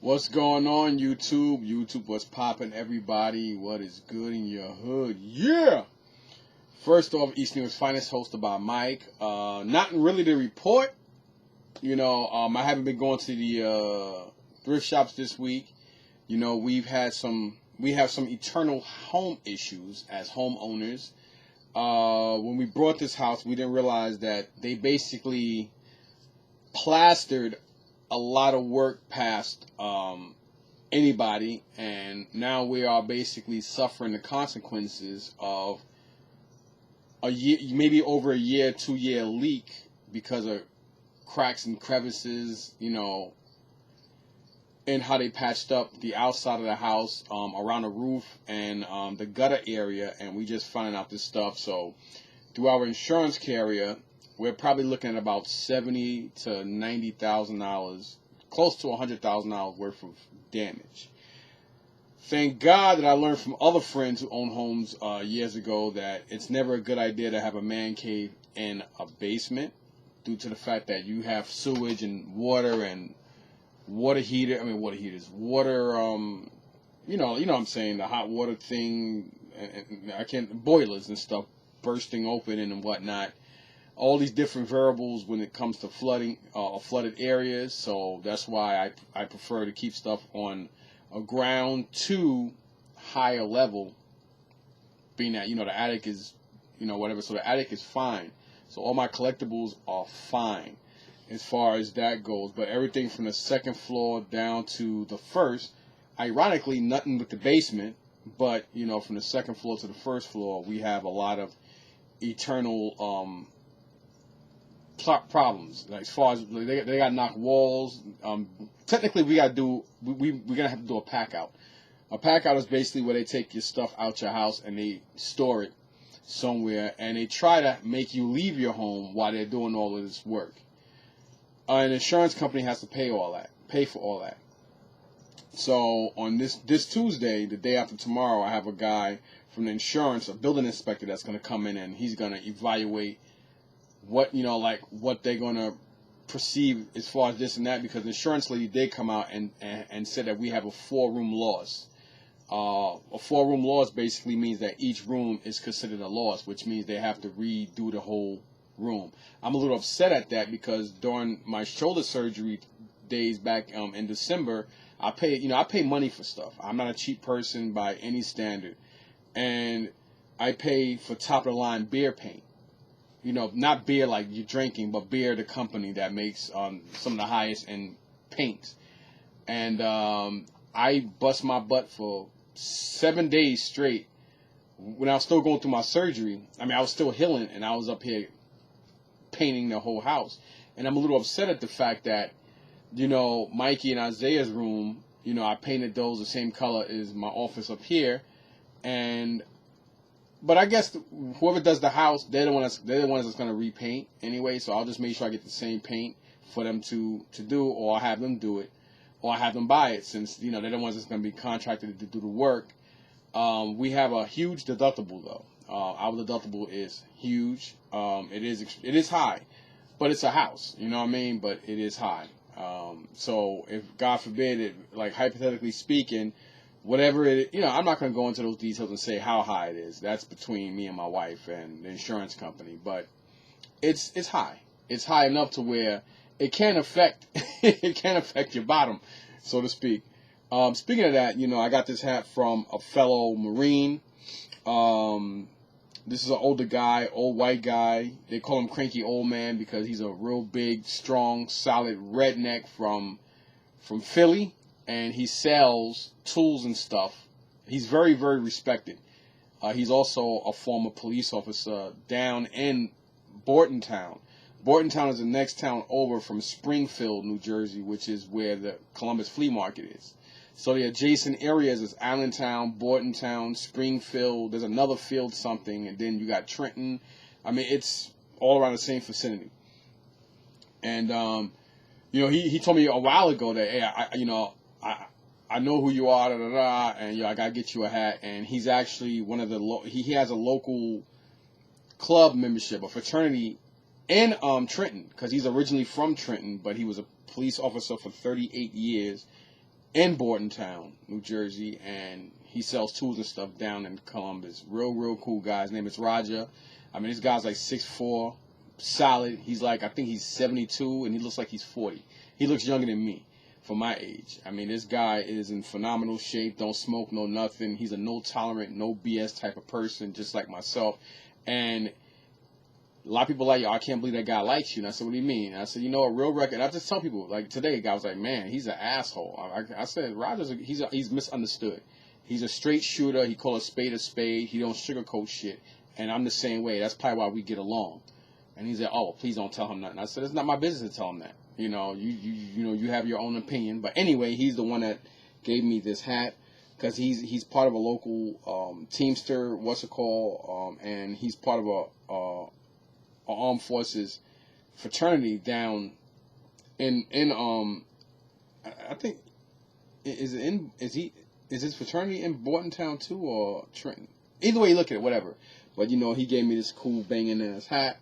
What's going on, YouTube? YouTube, what's popping, everybody? What is good in your hood? Yeah! First off, East New York's Finest, hosted by Mike. Nothing really to report. I haven't been going to the thrift shops this week. We have some eternal home issues as homeowners. When we bought this house, we didn't realize that they basically plastered a lot of work past anybody, and now we are basically suffering the consequences of a year, maybe over a year, 2 year leak because of cracks and crevices, and how they patched up the outside of the house, around the roof and the gutter area, and we just finding out this stuff. So through our insurance carrier, we're probably looking at about $70,000 to $90,000, close to $100,000 worth of damage. Thank God that I learned from other friends who own homes years ago that it's never a good idea to have a man cave in a basement, due to the fact that you have sewage and water and water heaters, you know what I'm saying, the hot water thing, and boilers and stuff bursting open and whatnot. All these different variables when it comes to flooding, flooded areas. So that's why I prefer to keep stuff on a ground to higher level, being that, the attic is, whatever. So the attic is fine. So all my collectibles are fine as far as that goes. But everything from the second floor down to the first, ironically, nothing with the basement. But, from the second floor to the first floor, we have a lot of eternal problems. Like, as far as they got to knock walls. Technically, we're gonna have to do a pack out. A pack out is basically where they take your stuff out your house and they store it somewhere, and they try to make you leave your home while they're doing all of this work. An insurance company has to pay for all that. So on this Tuesday, the day after tomorrow, I have a guy from the insurance, a building inspector, that's going to come in, and he's going to evaluate what they're going to perceive as far as this and that, because the insurance lady did come out and said that we have a 4-room loss. A 4-room loss basically means that each room is considered a loss, which means they have to redo the whole room. I'm a little upset at that because during my shoulder surgery days back in December, I pay money for stuff. I'm not a cheap person by any standard, and I pay for top of the line beer paint. Not beer like you're drinking, but beer, the company that makes some of the highest end paints. And I bust my butt for 7 days straight when I was still going through my surgery. I was still healing, and I was up here painting the whole house. And I'm a little upset at the fact that, Mikey and Isaiah's room, I painted those the same color as my office up here. But I guess whoever does the house, they're the ones that's going to repaint anyway. So I'll just make sure I get the same paint for them to do, or I have them do it, or I have them buy it, since they're the ones that's going to be contracted to do the work. We have a huge deductible though. Our deductible is huge. It is high, but it's a house. You know what I mean? But it is high. So if God forbid it, like hypothetically speaking, whatever it, I'm not going to go into those details and say how high it is. That's between me and my wife and the insurance company. But it's high. It's high enough to where it can affect your bottom, so to speak. Speaking of that, I got this hat from a fellow Marine. This is an older guy, old white guy. They call him Cranky Old Man because he's a real big, strong, solid redneck from Philly. And he sells tools and stuff. He's very, very respected. He's also a former police officer down in Bordentown. Bordentown is the next town over from Springfield, New Jersey, which is where the Columbus Flea Market is. So the adjacent areas is Allentown, Bordentown, Springfield. There's another field something, and then you got Trenton. It's all around the same vicinity. And he told me a while ago that, hey, I know who you are, da, da, da, and I gotta get you a hat. And he's actually one of the he has a local club membership, a fraternity in Trenton, because he's originally from Trenton, but he was a police officer for 38 years in Bordentown, New Jersey, and he sells tools and stuff down in Columbus. Real cool guy. His name is Raja. I mean, this guy's like 6'4", solid. He's like, I think he's 72, and he looks like he's 40. He looks younger than me for my age. I mean, this guy is in phenomenal shape. Don't smoke, no nothing. He's a no tolerant, no BS type of person, just like myself. And a lot of people are like, yo, I can't believe that guy likes you. And I said, what do you mean? And I said, you know, a real record. And I just tell people, like today, a guy was like, man, he's an asshole. I said, Roger's, he's misunderstood. He's a straight shooter. He call a spade a spade. He don't sugarcoat shit. And I'm the same way. That's probably why we get along. And he said, oh, well, please don't tell him nothing. I said, it's not my business to tell him that. You know, you have your own opinion. But anyway, he's the one that gave me this hat because he's part of a local Teamster, and he's part of a armed forces fraternity down in I think is his fraternity in Bordentown too or Trenton? Either way you look at it, whatever. But you know, he gave me this cool banging ass hat.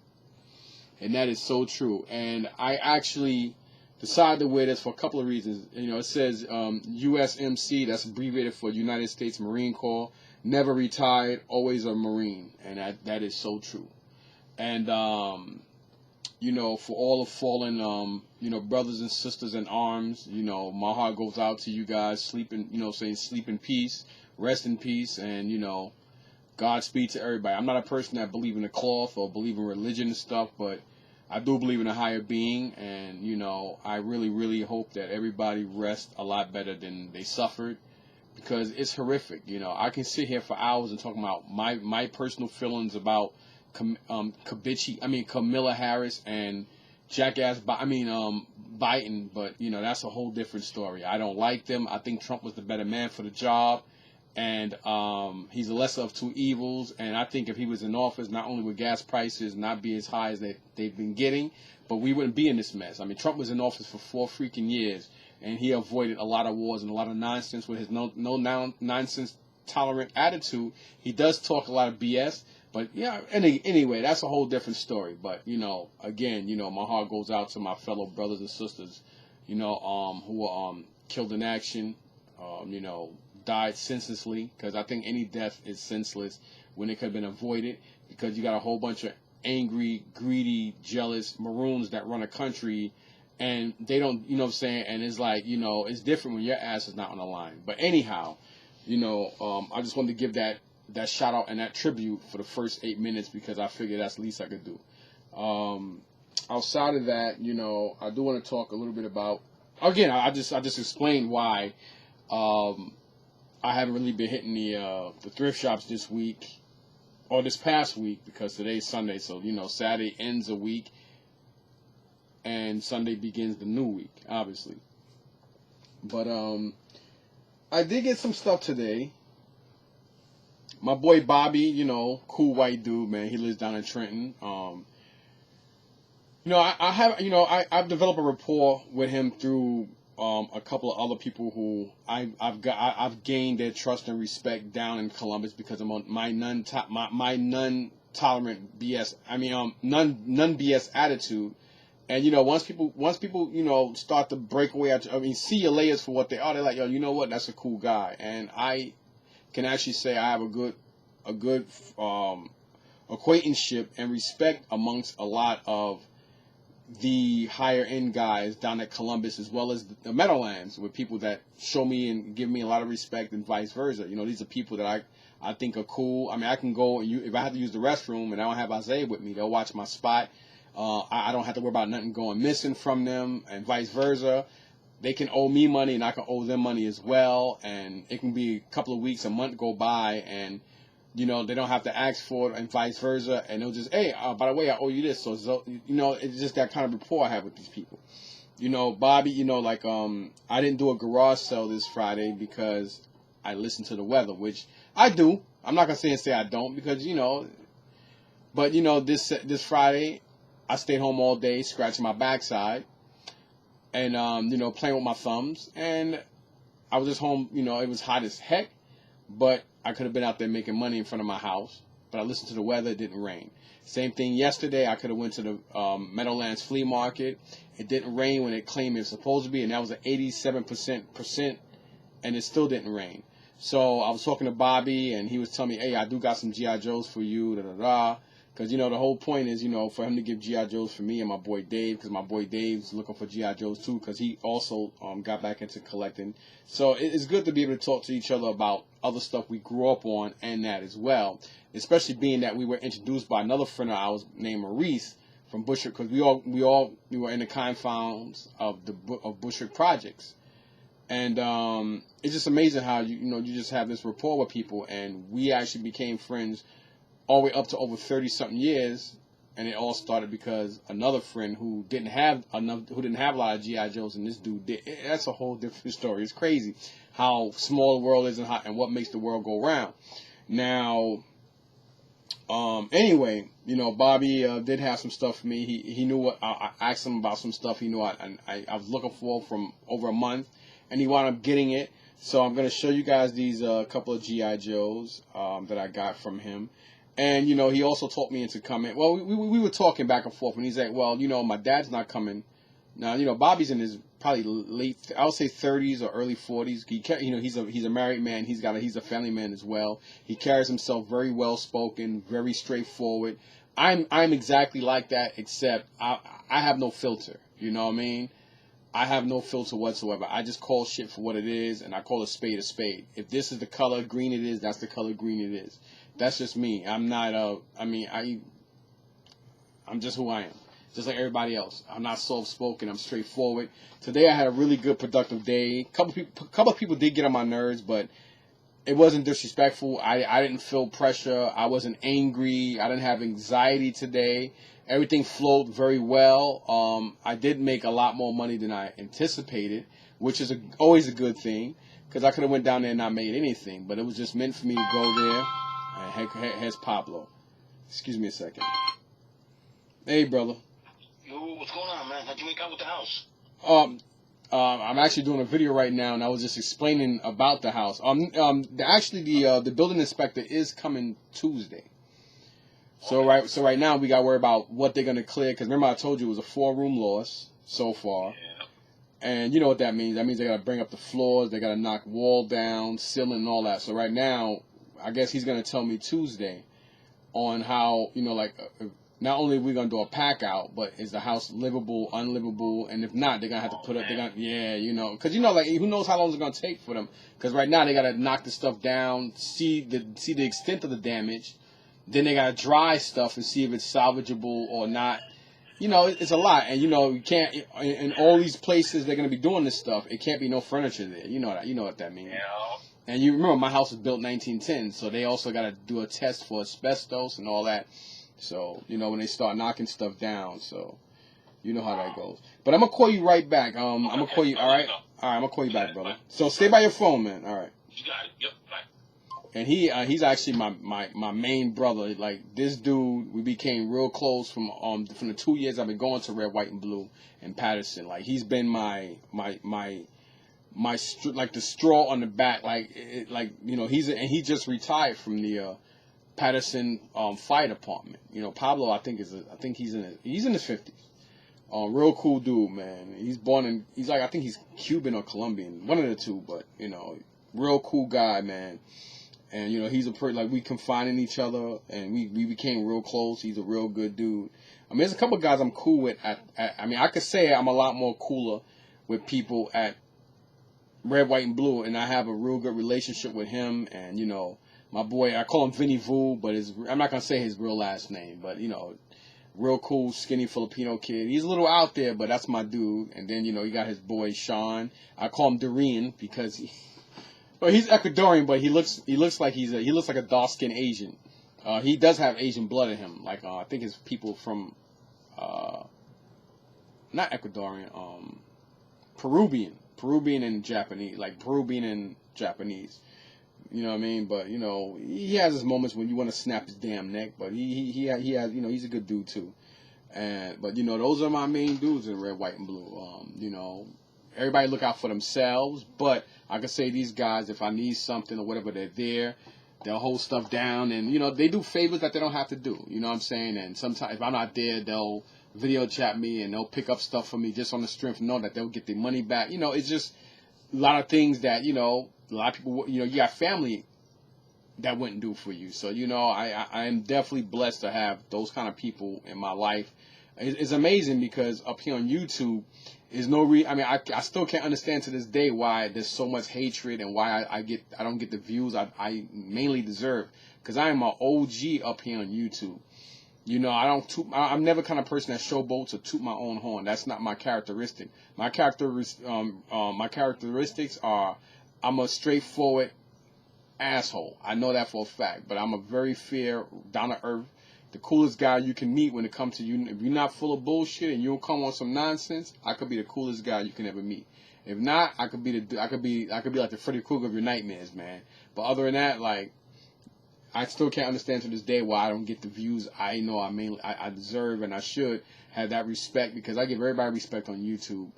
And that is so true. And I actually decided to wear this for a couple of reasons. You know, it says USMC, that's abbreviated for United States Marine Corps. Never retired, always a Marine. And that is so true. And, you know, for all the fallen, you know, brothers and sisters in arms, you know, my heart goes out to you guys. Sleep in peace, rest in peace, and, you know, Godspeed to everybody. I'm not a person that believe in the cloth or believe in religion and stuff, but I do believe in a higher being, and, you know, I really hope that everybody rests a lot better than they suffered, because it's horrific. You know, I can sit here for hours and talk about my personal feelings about Kamala Harris and Biden, but, you know, that's a whole different story. I don't like them. I think Trump was the better man for the job. And he's the lesser of two evils. And I think if he was in office, not only would gas prices not be as high as they've been getting, but we wouldn't be in this mess. I mean, Trump was in office for 4 freaking years, and he avoided a lot of wars and a lot of nonsense with his no nonsense tolerant attitude. He does talk a lot of BS, but yeah. Anyway, that's a whole different story. But you know, again, you know, my heart goes out to my fellow brothers and sisters, you know, who were killed in action, you know, died senselessly, because I think any death is senseless when it could have been avoided, because you got a whole bunch of angry, greedy, jealous Maroons that run a country, and they don't, you know what I'm saying, and it's like, you know, it's different when your ass is not on the line. But anyhow, you know, I just wanted to give that shout out and that tribute for the first 8 minutes, because I figured that's the least I could do. Outside of that, you know, I do want to talk a little bit about, again, I just explained why I haven't really been hitting the thrift shops this week, or this past week, because today's Sunday, so, you know, Saturday ends a week, and Sunday begins the new week, obviously. But, I did get some stuff today. My boy Bobby, you know, cool white dude, man, he lives down in Trenton. You know, I've developed a rapport with him through a couple of other people who I've gained their trust and respect down in Columbus, because I'm on my non-tolerant BS. Non BS attitude. And you know, once people you know start to break away, see your layers for what they are. They're like, yo, you know what? That's a cool guy. And I can actually say I have a good acquaintanceship and respect amongst a lot of the higher end guys down at Columbus, as well as the Meadowlands, with people that show me and give me a lot of respect, and vice versa. You know, these are people that I think are cool. I mean, I can go and if I have to use the restroom and I don't have Isaiah with me, they'll watch my spot. I don't have to worry about nothing going missing from them, and vice versa. They can owe me money and I can owe them money as well, and it can be a couple of weeks, a month go by, and you know, they don't have to ask for it, and vice versa, and they'll just, hey, by the way, I owe you this. So, you know, it's just that kind of rapport I have with these people. You know, Bobby, you know, like, I didn't do a garage sale this Friday because I listened to the weather, which I do. I'm not going to say I don't, because, you know, but, you know, this Friday, I stayed home all day, scratching my backside, and, you know, playing with my thumbs, and I was just home, you know, it was hot as heck, but I could have been out there making money in front of my house, but I listened to the weather. It didn't rain. Same thing yesterday. I could have went to the Meadowlands flea market. It didn't rain when it claimed it was supposed to be, and that was an 87% and it still didn't rain. So I was talking to Bobby, and he was telling me, hey, I do got some G.I. Joes for you, da-da-da. Because, you know, the whole point is, you know, for him to give G.I. Joes for me and my boy Dave, because my boy Dave's looking for G.I. Joes too, because he also got back into collecting. So it's good to be able to talk to each other about other stuff we grew up on and that as well, especially being that we were introduced by another friend of ours named Maurice from Bushwick, because we were in the confines of Bushwick Projects. And it's just amazing how you just have this rapport with people, and we actually became friends all the way up to over 30-something years, and it all started because another friend who didn't have a lot of GI Joes, and this dude did. That's a whole different story. It's crazy how small the world is and what makes the world go round. Now, anyway, you know, Bobby did have some stuff for me. He knew what I asked him about some stuff he knew I was looking for from over a month, and he wound up getting it. So I'm gonna show you guys these couple of GI Joes that I got from him. And, you know, he also talked me into coming. Well, we were talking back and forth, and he's like, well, you know, my dad's not coming. Now, you know, Bobby's in his probably late, I would say 30s or early 40s. You know, he's a married man. He's a family man as well. He carries himself very well spoken, very straightforward. I'm exactly like that, except I have no filter. You know what I mean? I have no filter whatsoever. I just call shit for what it is, and I call a spade a spade. If this is the color green it is, that's the color green it is. That's just me. I'm not I'm just who I am. Just like everybody else. I'm not soft-spoken. I'm straightforward. Today I had a really good, productive day. Couple of people did get on my nerves, but it wasn't disrespectful. I didn't feel pressure. I wasn't angry. I didn't have anxiety today. Everything flowed very well. I did make a lot more money than I anticipated, which is always a good thing, because I could have went down there and not made anything, but it was just meant for me to go there. Here's Pablo. Excuse me a second. Hey, brother. Yo, what's going on, man? How'd you make out with the house? I'm actually doing a video right now, and I was just explaining about the house. Actually, the building inspector is coming Tuesday. So right now we got to worry about what they're gonna clear, because remember I told you it was a 4-room loss so far. Yeah. And you know what that means? That means they gotta bring up the floors, they gotta knock wall down, ceiling, and all that. So right now, I guess he's gonna tell me Tuesday on how, you know, like not only are we gonna do a pack out, but is the house livable, unlivable, and if not, they're gonna have to put up. You know, because you know, like who knows how long it's gonna take for them? Because right now they gotta knock the stuff down, see the extent of the damage, then they gotta dry stuff and see if it's salvageable or not. You know, it's a lot, and you know, you can't in all these places they're gonna be doing this stuff. It can't be no furniture there. You know that. You know what that means. Yeah. And you remember my house was built 1910, so they also got to do a test for asbestos and all that. So, you know, when they start knocking stuff down, so you know how that goes. But I'm going to call you right back. I'm going to call you, all right? All right, I'm going to call you back, brother. So stay by your phone, man. All right. You got it. Yep, bye. And he's actually my main brother. Like, this dude, we became real close from the 2 years I've been going to Red, White, and Blue in Patterson. Like, he's been my like the straw on the back, like you know, he just retired from the Patterson fire department. You know, Pablo, I think he's in his 50s. Real cool dude, man. He's like, I think he's Cuban or Colombian, one of the two, but you know, real cool guy, man. And you know, he's like we confide in each other, and we became real close. He's a real good dude. I mean, there's a couple of guys I'm cool with. I mean, I could say I'm a lot more cooler with people at Red, White, and Blue, and I have a real good relationship with him. And you know, my boy, I call him Vinny Vu, but I'm not gonna say his real last name, but you know, real cool, skinny Filipino kid. He's a little out there, but that's my dude. And then you know, you got his boy Sean. I call him Doreen because he's Ecuadorian, but he looks like he looks like a dark-skinned Asian. He does have Asian blood in him. Like I think his people from not Ecuadorian, Peruvian and Japanese, like Peruvian and Japanese. You know what I mean? But you know, he has his moments when you want to snap his damn neck. But he has, you know, he's a good dude too. But you know, those are my main dudes in Red, White, and Blue. You know, everybody look out for themselves. But I can say these guys, if I need something or whatever, they're there. They'll hold stuff down, and you know, they do favors that they don't have to do. You know what I'm saying? And sometimes if I'm not there, they'll video chat me and they'll pick up stuff for me just on the strength of knowing that they'll get their money back. You know, it's just a lot of things that, a lot of people, you got family that wouldn't do for you. So, I am definitely blessed to have those kind of people in my life. It's amazing because up here on YouTube, is no I still can't understand to this day why there's so much hatred and why I don't get the views I mainly deserve, because I am an OG up here on YouTube. I'm never kind of person that showboats or toot my own horn. That's not my characteristic. My characteristics are, I'm a straightforward asshole. I know that for a fact. But I'm a very fair, down to earth, the coolest guy you can meet when it comes to you. If you're not full of bullshit and you don't come on some nonsense, I could be the coolest guy you can ever meet. If not, I could be like the Freddy Krueger of your nightmares, man. But other than that, like, I still can't understand to this day why I don't get the views I know I deserve, and I should have that respect, because I give everybody respect on YouTube.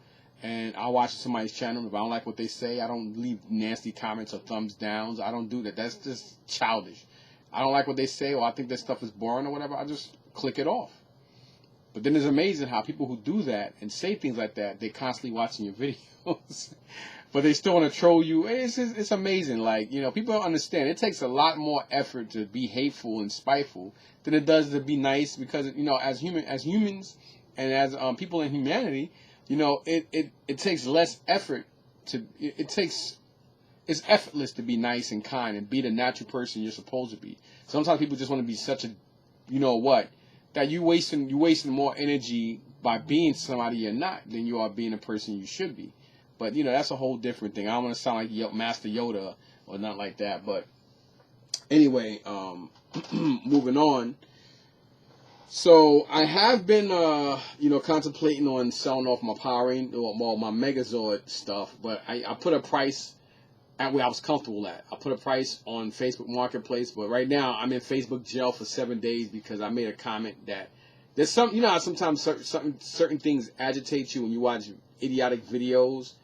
And I watch somebody's channel. If I don't like what they say, I don't leave nasty comments or thumbs downs. I don't do that. That's just childish. I don't like what they say, or I think their stuff is boring or whatever. I just click it off. But then it's amazing how people who do that and say things like that, they're constantly watching your videos. But they still want to troll you. It's amazing. Like, people don't understand. It takes a lot more effort to be hateful and spiteful than it does to be nice, because, as humans and as people in humanity, it takes less effort it's effortless to be nice and kind and be the natural person you're supposed to be. Sometimes people just want to be such a, that you wasting more energy by being somebody you're not than you are being a person you should be. But, that's a whole different thing. I don't want to sound like Master Yoda or not like that. But anyway, moving on. So I have been, contemplating on selling off my Power Rangers, well, my Megazord stuff. But I put a price at where I was comfortable at. I put a price on Facebook Marketplace. But right now I'm in Facebook jail for 7 days because I made a comment that there's some, how sometimes certain things agitate you when you watch idiotic videos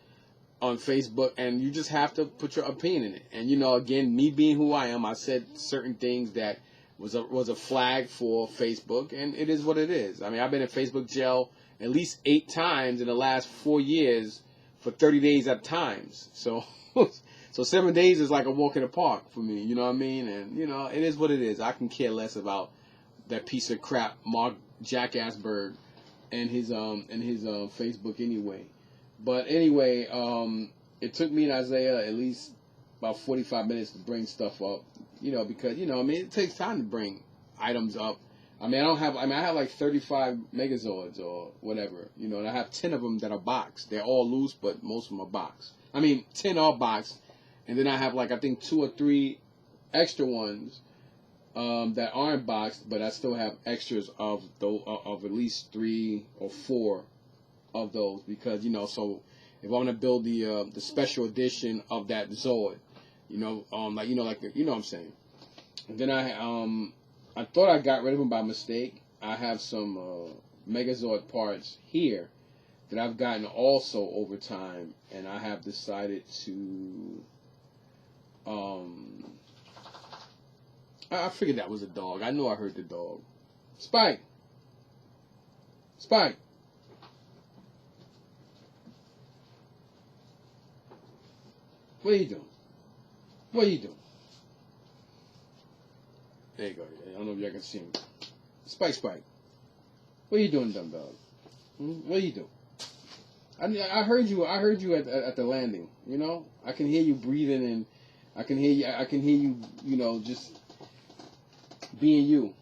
on Facebook, and you just have to put your opinion in it. And again, me being who I am, I said certain things that was a flag for Facebook, and it is what it is. I mean, I've been in Facebook jail at least 8 times in the last 4 years for 30 days at times. So 7 days is like a walk in the park for me. You know what I mean? And it is what it is. I can care less about that piece of crap, Mark Jackassberg, and his Facebook anyway. But anyway, it took me and Isaiah at least about 45 minutes to bring stuff up, because, it takes time to bring items up. I have like 35 Megazords or whatever, and I have 10 of them that are boxed. They're all loose, but most of them are boxed. 10 are boxed, and then I have like, I think 2 or 3 extra ones that aren't boxed, but I still have extras of at least 3 or 4 of those, because so if I want to build the special edition of that Zord, what I'm saying. And then I thought I got rid of them by mistake. I have some Megazord parts here that I've gotten also over time, and I have decided to I figured that was a dog. I knew I heard the dog. Spike. What are you doing? There you go. I don't know if y'all can see him. Spike. What are you doing, dumb dog? What are you doing? I heard you at the landing. I can hear you breathing, and I can hear you. Just being you.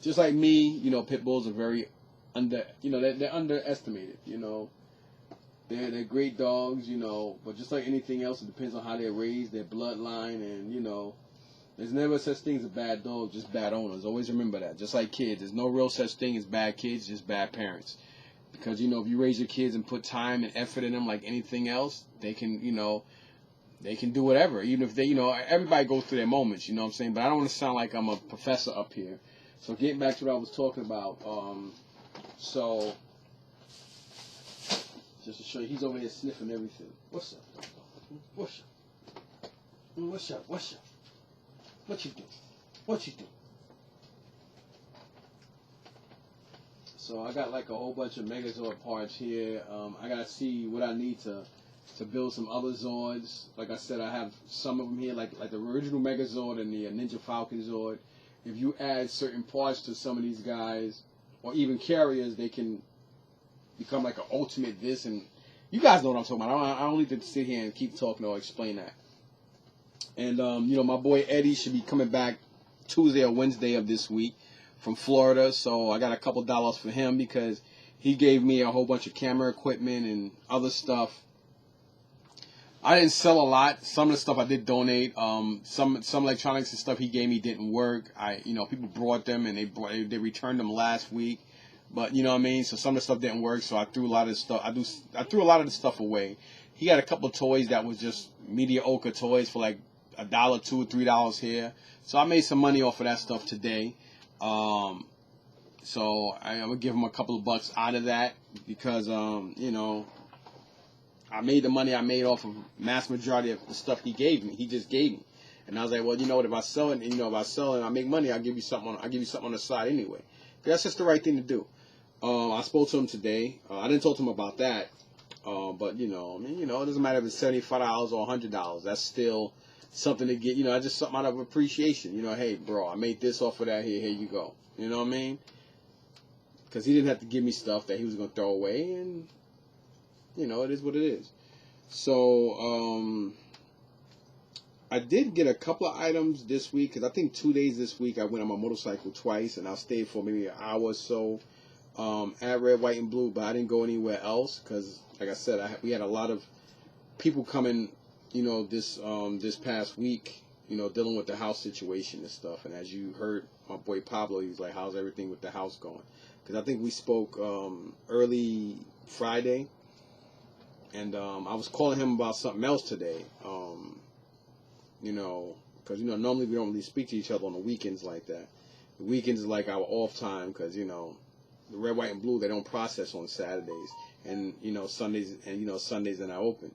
Just like me, pit bulls are very they're underestimated. They're great dogs, but just like anything else, it depends on how they're raised, their bloodline, and there's never such thing as a bad dog, just bad owners. Always remember that. Just like kids, there's no real such thing as bad kids, just bad parents. Because if you raise your kids and put time and effort in them like anything else, they can do whatever. Even if they, everybody goes through their moments. You know what I'm saying? But I don't want to sound like I'm a professor up here. So getting back to what I was talking about, so. Just to show you, he's over here sniffing everything. What's up? What's up? What you doing? So I got like a whole bunch of Megazord parts here. I gotta see what I need to to build some other Zords. Like I said, I have some of them here, like the original Megazord and the Ninja Falcon Zord. If you add certain parts to some of these guys, or even carriers, they can become like an ultimate this. And you guys know what I'm talking about. I don't need to sit here and keep talking or explain that. And, my boy Eddie should be coming back Tuesday or Wednesday of this week from Florida. So I got a couple dollars for him because he gave me a whole bunch of camera equipment and other stuff. I didn't sell a lot. Some of the stuff I did donate. Some electronics and stuff he gave me didn't work. People brought them and they returned them last week. But you know what I mean? So some of the stuff didn't work, so I threw a lot of the stuff. I threw a lot of the stuff away. He had a couple of toys that was just mediocre toys for like $1, $2, $3 here. So I made some money off of that stuff today. So I'm gonna give him a couple of bucks out of that because I made the money I made off of mass majority of the stuff he gave me. He just gave me, and I was like, well, you know what? If I sell it, I make money, I'll give you something on the side anyway. That's just the right thing to do. I spoke to him today. I didn't talk to him about that, but it doesn't matter if it's $75 or $100. That's still something to get. That's just something out of appreciation. Hey, bro, I made this off of that. Here you go. You know what I mean? Because he didn't have to give me stuff that he was gonna throw away, and it is what it is. So I did get a couple of items this week because I think 2 days this week I went on my motorcycle twice, and I stayed for maybe an hour or so at Red, White, and Blue, but I didn't go anywhere else because, like I said, we had a lot of people coming, this past week, dealing with the house situation and stuff. And as you heard, my boy Pablo, he's like, "How's everything with the house going?" Because I think we spoke early Friday, and I was calling him about something else today. Because normally we don't really speak to each other on the weekends like that. The weekends is like our off time because the Red, White, and Blue, they don't process on Saturdays, and Sundays, and Sundays are not open.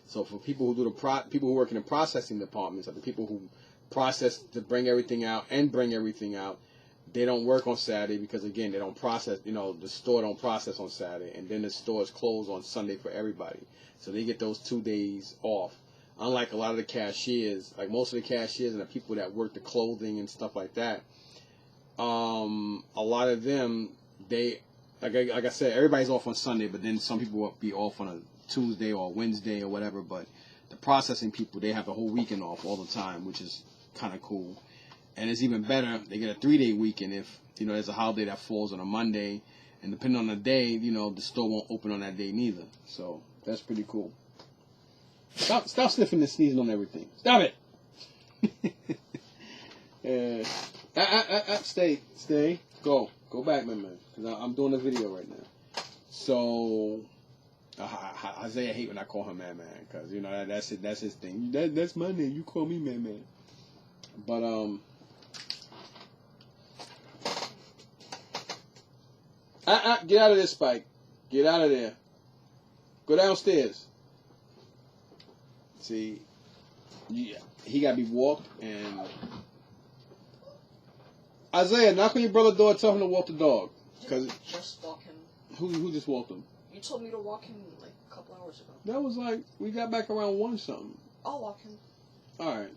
So for people who people who work in the processing departments, or the people who process to bring everything out, they don't work on Saturday because again they don't process. The store don't process on Saturday, and then the store is closed on Sunday for everybody. So they get those 2 days off. Unlike a lot of the cashiers, like most of the cashiers and the people that work the clothing and stuff like that, a lot of them, they, like I said, everybody's off on Sunday, but then some people will be off on a Tuesday or Wednesday or whatever. But the processing people, they have the whole weekend off all the time, which is kind of cool. And it's even better, they get a 3-day weekend if, there's a holiday that falls on a Monday. And depending on the day, the store won't open on that day neither. So that's pretty cool. Stop sniffing and sneezing on everything. Stop it. Stay. Go back, my man. Because I'm doing a video right now. So, Isaiah hate when I call him man. Because, that's his thing. That's my name. You call me man. But, get out of this, Spike. Get out of there. Go downstairs. See, he got to be walked, and Isaiah, knock on your brother's door, tell him to walk the dog. Just walk him. Who just walked him? You told me to walk him like a couple hours ago. That was like, we got back around 1 something. I'll walk him. Alright.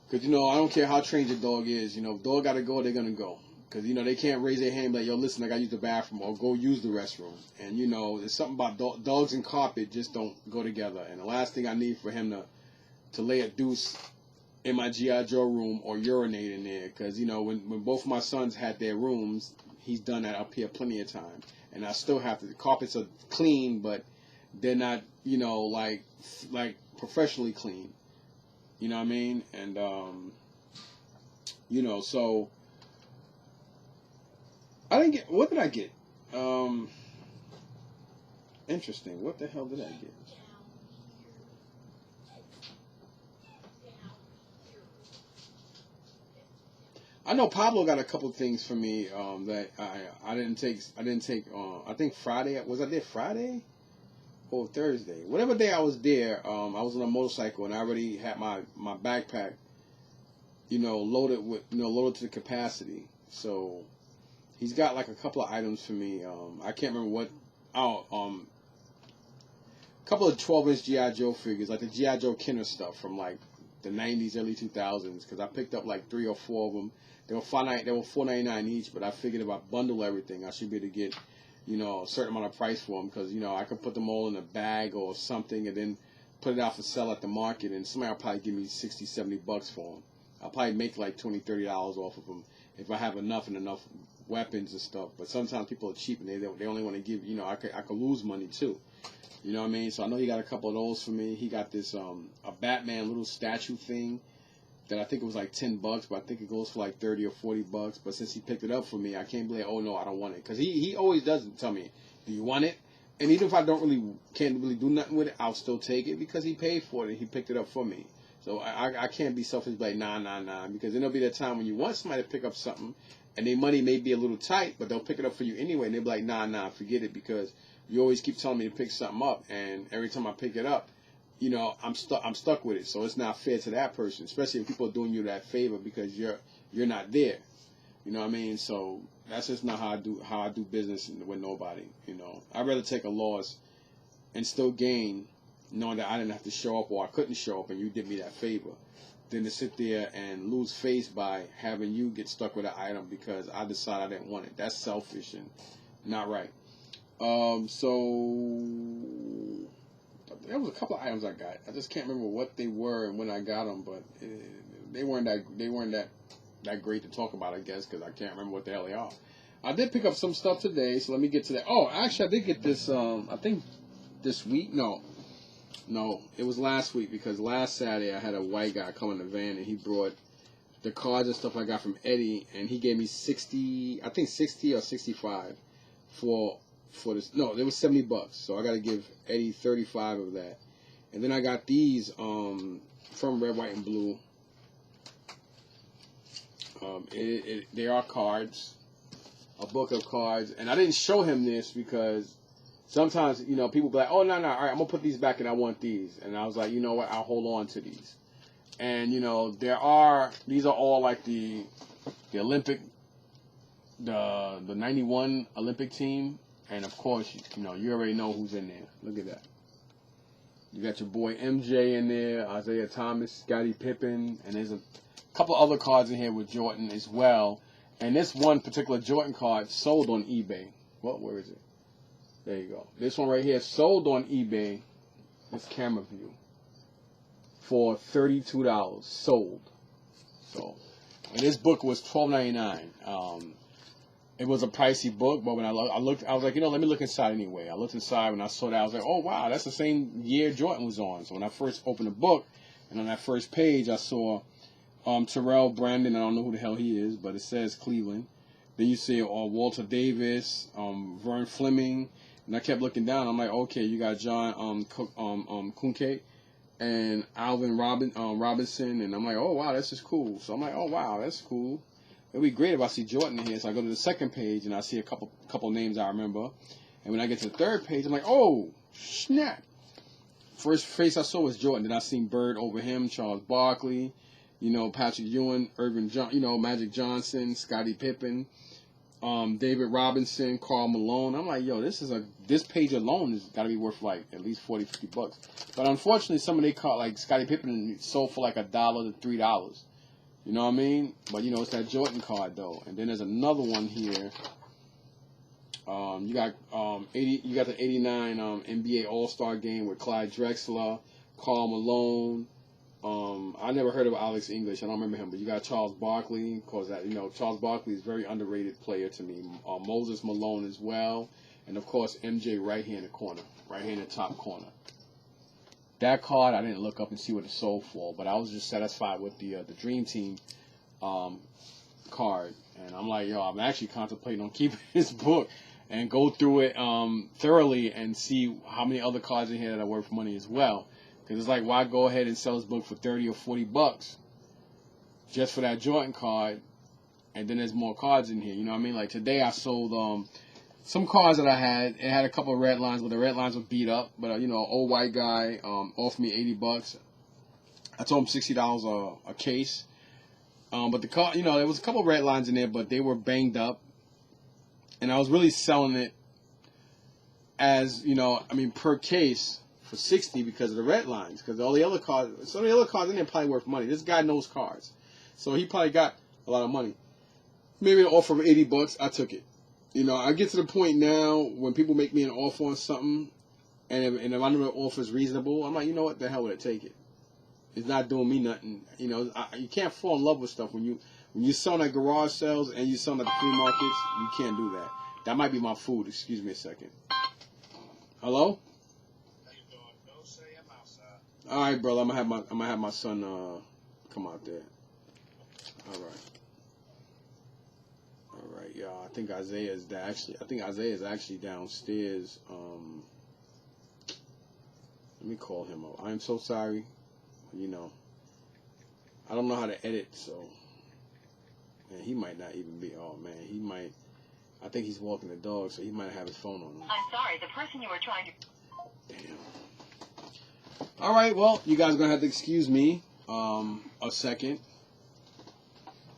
Because, I don't care how trained your dog is. If dog got to go, they're going to go. Because, they can't raise their hand like, yo, listen, I got to use the bathroom or go use the restroom. And, there's something about dogs and carpet just don't go together. And the last thing I need for him to lay a deuce in my G.I. Joe room or urinate in there. Because, when both my sons had their rooms, he's done that up here plenty of time. And I still have to, the carpets are clean, but they're not, like professionally clean. You know what I mean? And, so... I didn't get... What did I get? Interesting. What the hell did I get? I know Pablo got a couple things for me that I didn't take. I think Friday. Was I there Friday or Thursday? Whatever day I was there, I was on a motorcycle and I already had my backpack, loaded to the capacity. So he's got like a couple of items for me. I can't remember what. couple of 12-inch G.I. Joe figures, like the G.I. Joe Kenner stuff from like the 90s, early 2000s, because I picked up like 3 or 4 of them. They were $4.99 each, but I figured if I bundle everything, I should be able to get, you know, a certain amount of price for them, because, you know, I could put them all in a bag or something and then put it out for sale at the market, and somebody will probably give me $60, $70 for them. I'll probably make like $20, $30 off of them if I have enough weapons and stuff. But sometimes people are cheap and they only want to give, you know, I could lose money too. You know what I mean? So I know he got a couple of those for me. He got this a Batman little statue thing that I think it was like $10, but I think it goes for like $30 or $40. But since he picked it up for me, I can't believe, oh no, I don't want it, because he always does tell me, do you want it? And even if I can't really do nothing with it, I'll still take it because he paid for it and he picked it up for me. So I can't be selfish, like nah, because then there'll be that time when you want somebody to pick up something and their money may be a little tight, but they'll pick it up for you anyway, and they'll be like, nah, forget it, because you always keep telling me to pick something up, and every time I pick it up, you know, I'm stuck with it. So it's not fair to that person, especially if people are doing you that favor because you're not there. You know what I mean? So that's just not how I do business with nobody. You know, I'd rather take a loss and still gain, knowing that I didn't have to show up or I couldn't show up and you did me that favor, than to sit there and lose face by having you get stuck with an item because I decided I didn't want it. That's selfish and not right. So there was a couple of items I got. I just can't remember what they were and when I got them, but they weren't that great to talk about, I guess, because I can't remember what the hell they are. I did pick up some stuff today, so let me get to that. Oh, actually, I did get this. I think this week. No, it was last week, because last Saturday I had a white guy come in the van and he brought the cards and stuff I got from Eddie, and he gave me 60 or 65 for this. No, it was $70, so I got to give Eddie 35 of that. And then I got these from Red, White, and Blue. They are cards, a book of cards, and I didn't show him this because sometimes, you know, people be like, oh, no, all right, I'm going to put these back and I want these. And I was like, you know what, I'll hold on to these. And, you know, these are all like the Olympic, the 91 Olympic team. And, of course, you know, you already know who's in there. Look at that. You got your boy MJ in there, Isaiah Thomas, Scottie Pippen, and there's a couple other cards in here with Jordan as well. And this one particular Jordan card sold on eBay. Where is it? There you go. This one right here sold on eBay. This camera view for $32. Sold. So, and this book was $12.99. It was a pricey book, but when I looked, I was like, you know, let me look inside anyway. I looked inside when I saw that. I was like, oh wow, that's the same year Jordan was on. So when I first opened the book, and on that first page, I saw Terrell Brandon. I don't know who the hell he is, but it says Cleveland. Then you see Walter Davis, Vern Fleming. And I kept looking down. I'm like, okay, you got John Kuhnke and Alvin Robinson. And I'm like, oh, wow, that's just cool. So I'm like, oh, wow, that's cool. It would be great if I see Jordan in here. So I go to the second page, and I see a couple names I remember. And when I get to the third page, I'm like, oh, snap. First face I saw was Jordan. Then I seen Bird over him, Charles Barkley, you know, Patrick Ewing, Magic Johnson, Scottie Pippen, David Robinson, Karl Malone. I'm like, yo, this page alone has got to be worth like at least $40, $50. But unfortunately, some of they caught, like Scottie Pippen sold for like $1 to $3. You know what I mean? But you know, it's that Jordan card though. And then there's another one here. You got the '89 NBA All-Star game with Clyde Drexler, Karl Malone. I never heard of Alex English. I don't remember him, but you got Charles Barkley, because that, you know, Charles Barkley is a very underrated player to me. Moses Malone as well, and of course MJ right here in the corner, right here in the top corner. That card I didn't look up and see what it sold for, but I was just satisfied with the Dream Team card, and I'm like, yo, I'm actually contemplating on keeping this book and go through it thoroughly and see how many other cards in here that are worth money as well. Because it's like, why go ahead and sell this book for $30 or $40 just for that Jordan card, and then there's more cards in here, you know what I mean? Like today I sold some cards that I had. It had a couple of red lines, but the red lines were beat up. But, you know, old white guy offered me $80. I told him $60 a case. But the card, you know, there was a couple of red lines in there, but they were banged up. And I was really selling it as, you know, I mean, per case for 60 because of the red lines. Because all the other cars, some of the other cars in there probably worth money. This guy knows cars, so he probably got a lot of money. Maybe an offer of $80, I took it. You know, I get to the point now when people make me an offer on something, and if I know the offer is reasonable, I'm like, you know what, the hell would it take it? It's not doing me nothing. You know, you can't fall in love with stuff when you're selling at garage sales and you're selling at the flea markets. You can't do that. That might be my food. Excuse me a second. Hello? How you doing? Don't say I'm outside. All right, brother. I'm gonna have my son come out there. All right. All right, y'all. I think Isaiah is actually downstairs. Let me call him up. I'm so sorry. You know, I don't know how to edit, so man, he might not even be. Oh man, he might. I think he's walking the dog, so he might have his phone on him. I'm sorry, the person you were trying to... Damn. All right, well, you guys are gonna have to excuse me a second.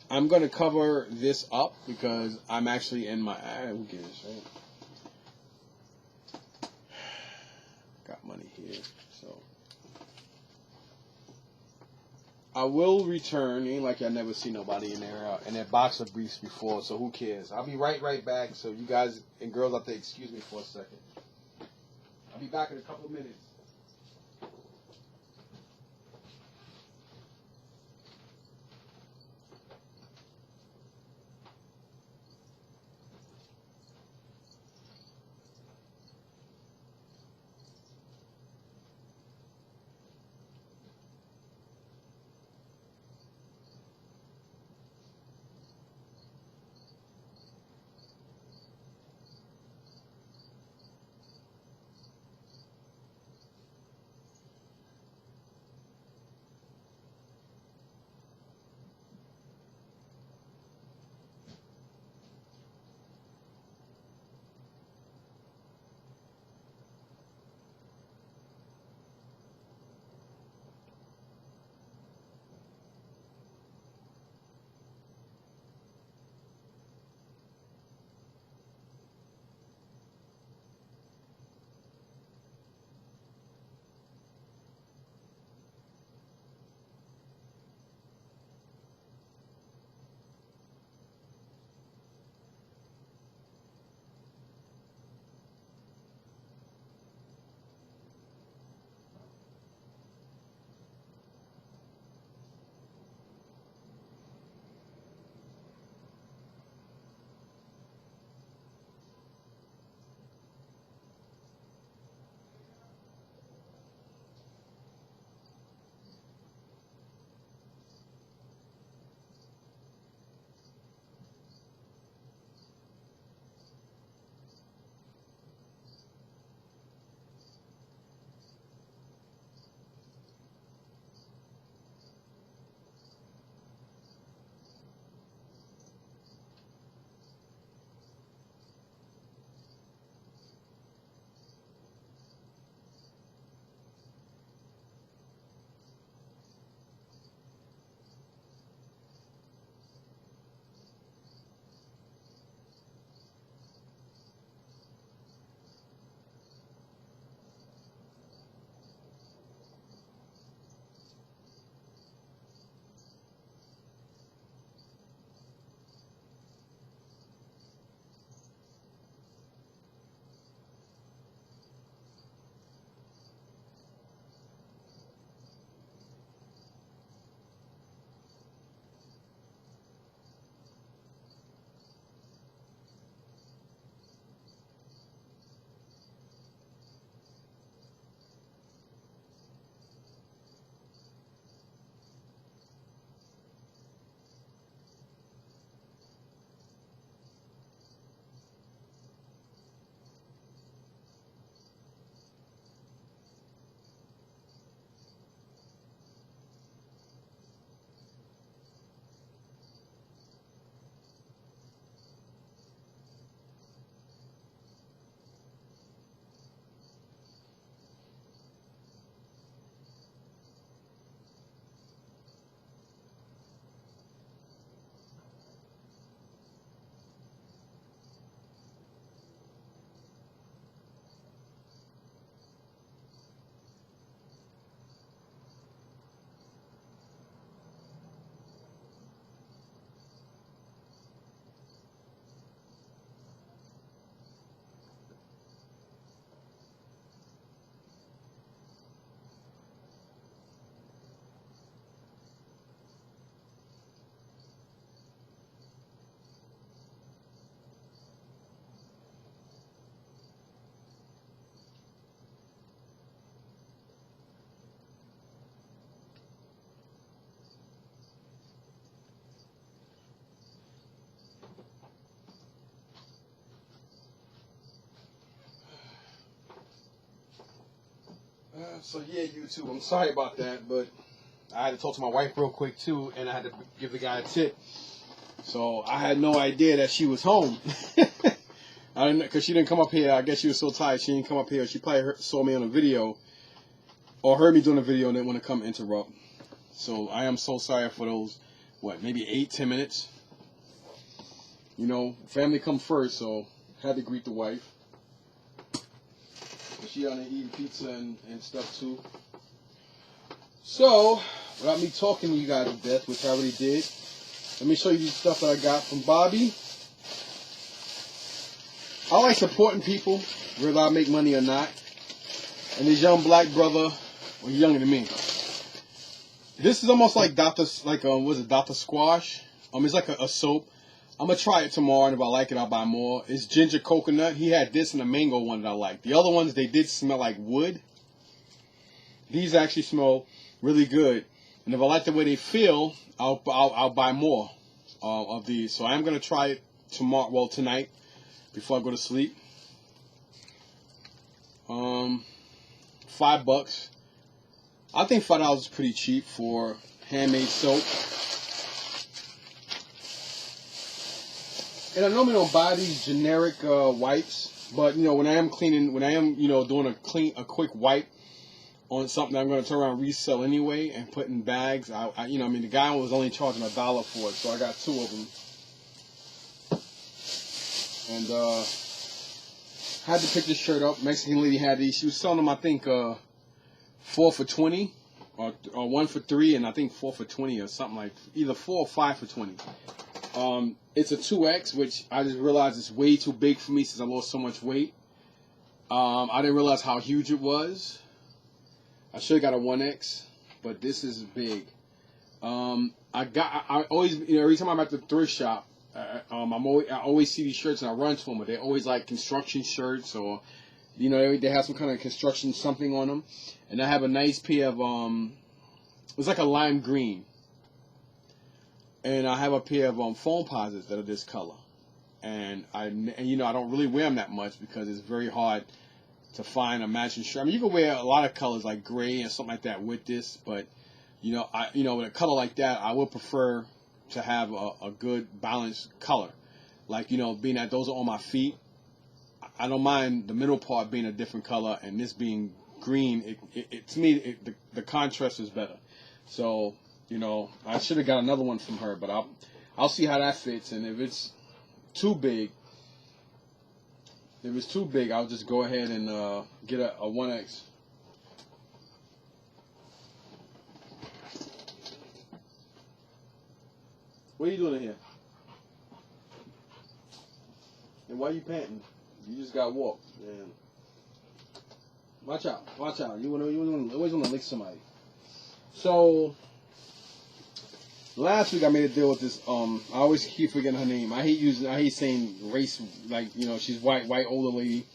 I'm gonna cover this up because I'm actually in my. Who cares, right? Got money here, so. I will return. Ain't like I never see nobody in their boxer briefs before, so who cares? I'll be right back. So you guys and girls out there, excuse me for a second. I'll be back in a couple of minutes. So yeah, YouTube, I'm sorry about that, but I had to talk to my wife real quick too, and I had to give the guy a tip. So I had no idea that she was home. I didn't, cause she didn't come up here. I guess she was so tired she didn't come up here. She probably saw me on a video, or heard me doing a video and didn't want to come interrupt. So I am so sorry for those, maybe 8-10 minutes. You know, family come first, so had to greet the wife. She on there eating pizza and stuff too. So, without me talking to you guys to death, which I already did, let me show you the stuff that I got from Bobby. I like supporting people, whether I make money or not. And this young black brother, well, he's younger than me. This is almost like Dr. Squash? It's like a soap. I'm gonna try it tomorrow, and if I like it, I'll buy more. It's ginger coconut. He had this and a mango one that I like. The other ones, they did smell like wood. These actually smell really good, and if I like the way they feel, I'll buy more of these. So I'm gonna try it tomorrow. Well, tonight, before I go to sleep. $5. I think $5 is pretty cheap for handmade soap. And I normally don't buy these generic wipes, but you know, when I am cleaning, doing a quick wipe on something I'm going to turn around and resell anyway and put in bags, the guy was only charging $1 for it, so I got 2 of them. And had to pick this shirt up. Mexican lady had these. She was selling them, I think, 4 for $20, or 1 for $3, and I think 4 for $20 or something like either 4 or 5 for $20. It's a 2X, which I just realized is way too big for me since I lost so much weight. I didn't realize how huge it was. I should have got a 1X, but this is big. I always, every time I'm at the thrift shop, I always see these shirts and I run to them, but they're always like construction shirts, or they have some kind of construction something on them. And I have a nice pair of it's like a lime green. And I have a pair of foam posits that are this color, and I don't really wear them that much because it's very hard to find a matching shirt. I mean, you can wear a lot of colors like gray and something like that with this, but with a color like that, I would prefer to have a good balanced color. Like being that those are on my feet, I don't mind the middle part being a different color and this being green. To me, the contrast is better. So. I should have got another one from her, but I'll see how that fits. And if it's too big, I'll just go ahead and get a 1X. What are you doing in here? And why are you panting? You just got walked. Man. Watch out! You always want to lick somebody. So. Last week I made a deal with this. I always keep forgetting her name. I hate saying race. Like she's white older lady.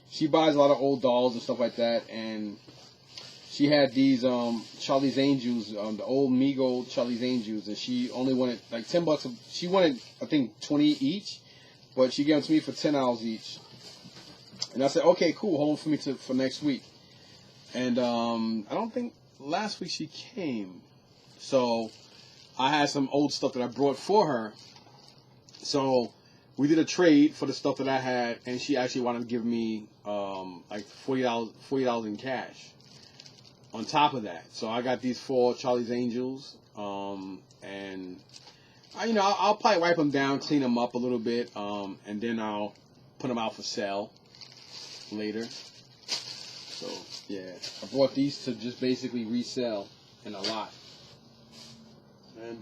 She buys a lot of old dolls and stuff like that. And she had these Charlie's Angels, the old Mego Charlie's Angels, and she only wanted like $10. She wanted I think 20 each, but she gave them to me for $10 each. And I said, okay, cool, hold them for me for next week. And I don't think last week she came, so. I had some old stuff that I brought for her. So we did a trade for the stuff that I had, and she actually wanted to give me like $40 in cash on top of that. So I got these 4 Charlie's Angels, and I'll probably wipe them down, clean them up a little bit, and then I'll put them out for sale later. So yeah, I bought these to just basically resell in a lot. And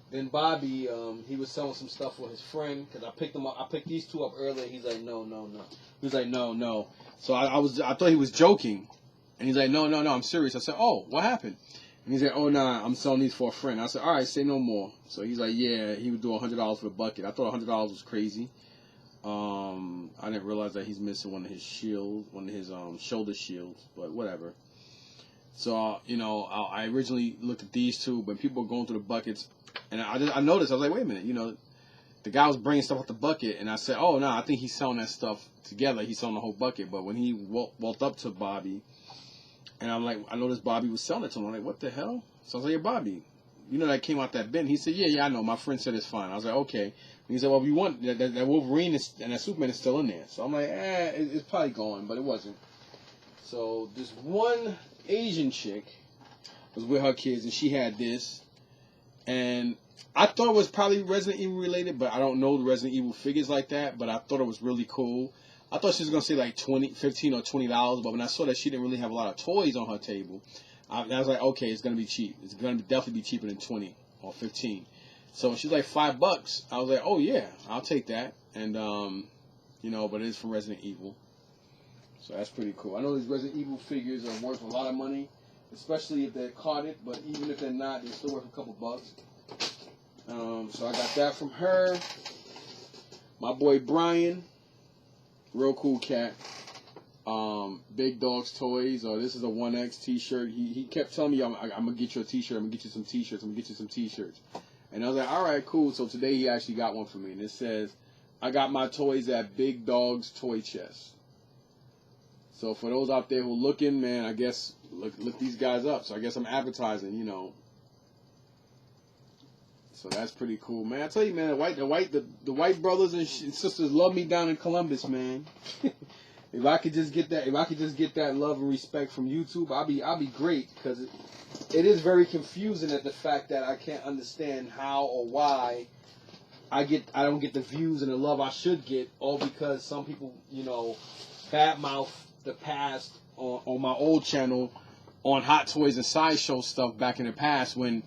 then Bobby, he was selling some stuff for his friend because I picked them up. I picked these 2 up earlier. He's like, no. He was like, no. So I thought he was joking, and he's like, no, I'm serious. I said, oh, what happened? And he's like, oh, nah, I'm selling these for a friend. I said, all right, say no more. So he's like, yeah, he would do $100 for the bucket. I thought $100 was crazy. I didn't realize that he's missing one of his shields, one of his shoulder shields, but whatever. So, I originally looked at these 2, but people were going through the buckets, and I noticed, I was like, wait a minute, the guy was bringing stuff out the bucket, and I said, "Oh no, I think he's selling that stuff together. He's selling the whole bucket." But when he walked up to Bobby, and I'm like, I noticed Bobby was selling it to him. I'm like, "What the hell?" So I was like, "Yeah, Bobby, you know that came out that bin?" He said, "Yeah, I know. My friend said it's fine." I was like, "Okay." And he said, "Well, if you want that Wolverine and that Superman is still in there." So I'm like, it's probably gone, but it wasn't. So this one Asian chick was with her kids, and she had this, and I thought it was probably Resident Evil related, but I don't know the Resident Evil figures like that, but I thought it was really cool. I thought she was going to say like $15 or $20, but when I saw that she didn't really have a lot of toys on her table, I was like, okay, it's going to be cheap. It's going to definitely be cheaper than 20 or 15. So she's like $5. I was like, oh yeah, I'll take that. And, but it's from Resident Evil. So that's pretty cool. I know these Resident Evil figures are worth a lot of money, especially if they're carded, but even if they're not, they're still worth a couple bucks. So I got that from her. My boy Brian, real cool cat. Big Dogs Toys. This is a 1X t-shirt. He kept telling me, I'm gonna get you a t-shirt. I'm gonna get you some t-shirts. I'm gonna get you some t-shirts. And I was like, all right, cool. So today he actually got one for me, and it says, "I got my toys at Big Dogs Toy Chest." So for those out there who are looking, man, I guess look these guys up. So I guess I'm advertising, So that's pretty cool, man. I tell you, man, the white brothers and sisters love me down in Columbus, man. If I could just get that love and respect from YouTube, I'll be great, because it is very confusing at the fact that I can't understand how or why I don't get the views and the love I should get, all because some people, badmouth the past on my old channel on Hot Toys and Sideshow stuff back in the past, when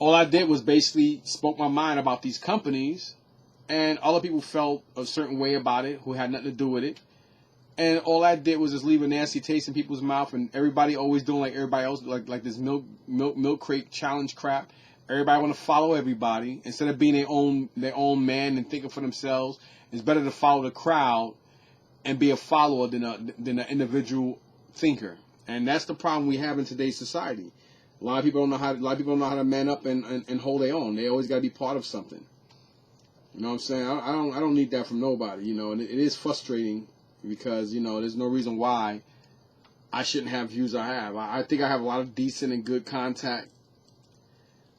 all I did was basically spoke my mind about these companies, and other people felt a certain way about it who had nothing to do with it. And all I did was just leave a nasty taste in people's mouth, and everybody always doing like everybody else, like this milk crate challenge crap. Everybody want to follow everybody instead of being their own man and thinking for themselves. It's better to follow the crowd and be a follower than an individual thinker. And that's the problem we have in today's society. A lot of people don't know how to man up and hold their own. They always got to be part of something. You know what I'm saying? I don't need that from nobody. And it is frustrating, because there's no reason why I shouldn't have views I have. I think I have a lot of decent and good contrast,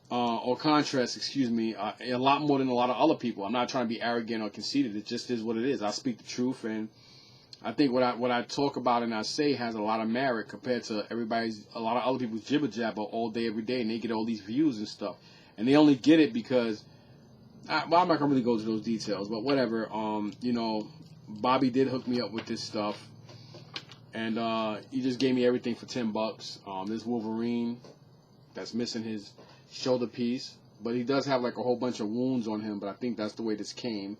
a lot more than a lot of other people. I'm not trying to be arrogant or conceited. It just is what it is. I speak the truth, and I think what I talk about and I say has a lot of merit compared to a lot of other people's jibber jabber all day, every day, and they get all these views and stuff. And they only get it because, I'm not going to really go into those details, but whatever. Bobby did hook me up with this stuff, and he just gave me everything for $10. This Wolverine that's missing his shoulder piece, but he does have like a whole bunch of wounds on him, but I think that's the way this came.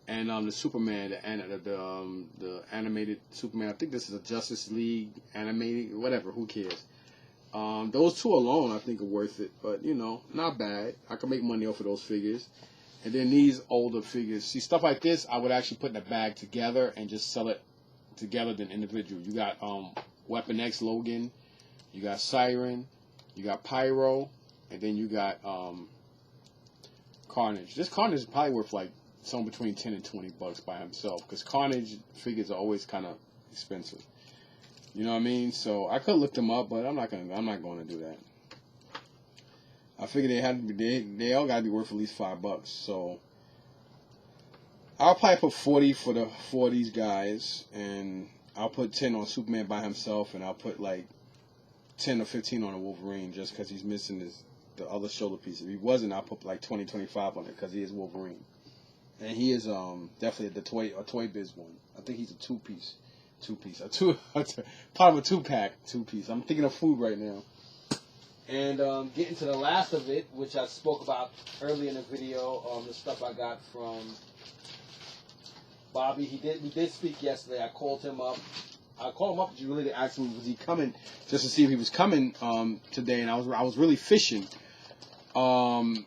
And the Superman, the animated Superman, I think this is a Justice League animated, whatever, who cares. Those two alone I think are worth it, but not bad. I can make money off of those figures. And then these older figures, see, stuff like this I would actually put in a bag together and just sell it together than individual. You got Weapon X Logan, you got Siren, you got Pyro, and then you got Carnage. This Carnage is probably worth like somewhere between $10 and $20 by himself, because Carnage figures are always kind of expensive. You know what I mean? So I could look them up, but I'm not going to do that. I figured they all gotta be worth at least $5. So I'll probably put 40 for these guys, and I'll put 10 on Superman by himself, and I'll put like 10 or 15 on a Wolverine just because he's missing the other shoulder piece. If he wasn't, I'll put like 20, 25 on it because he is Wolverine, and he is definitely a Toy Biz one. I think he's a two piece, part of a 2-pack, 2-piece. I'm thinking of food right now. And getting to the last of it, which I spoke about earlier in the video, the stuff I got from Bobby. We did speak yesterday. I called him up. To really ask him was he coming, just to see if he was coming today. And I was really fishing. Mainly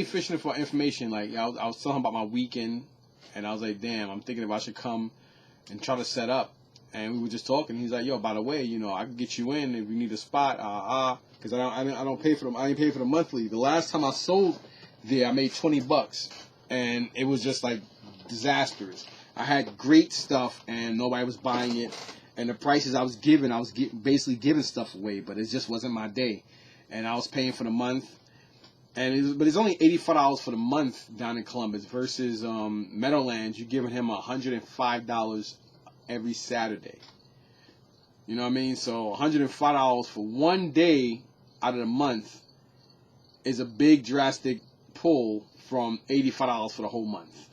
fishing for information. Like I was telling him about my weekend, and I was like, damn, I'm thinking if I should come and try to set up. And we were just talking. He's like, "Yo, by the way, I can get you in if you need a spot, because I don't pay for them. I ain't pay for the monthly. The last time I sold there. I made $20, and it was just like disastrous. I had great stuff, and nobody was buying it. And the prices I was giving, basically giving stuff away, but it just wasn't my day. And I was paying for the month. But it's only $85 for the month down in Columbus versus Meadowlands. You're giving him $105 every Saturday. You know what I mean? So $105 for one day out of the month is a big drastic pull from $85 for the whole month.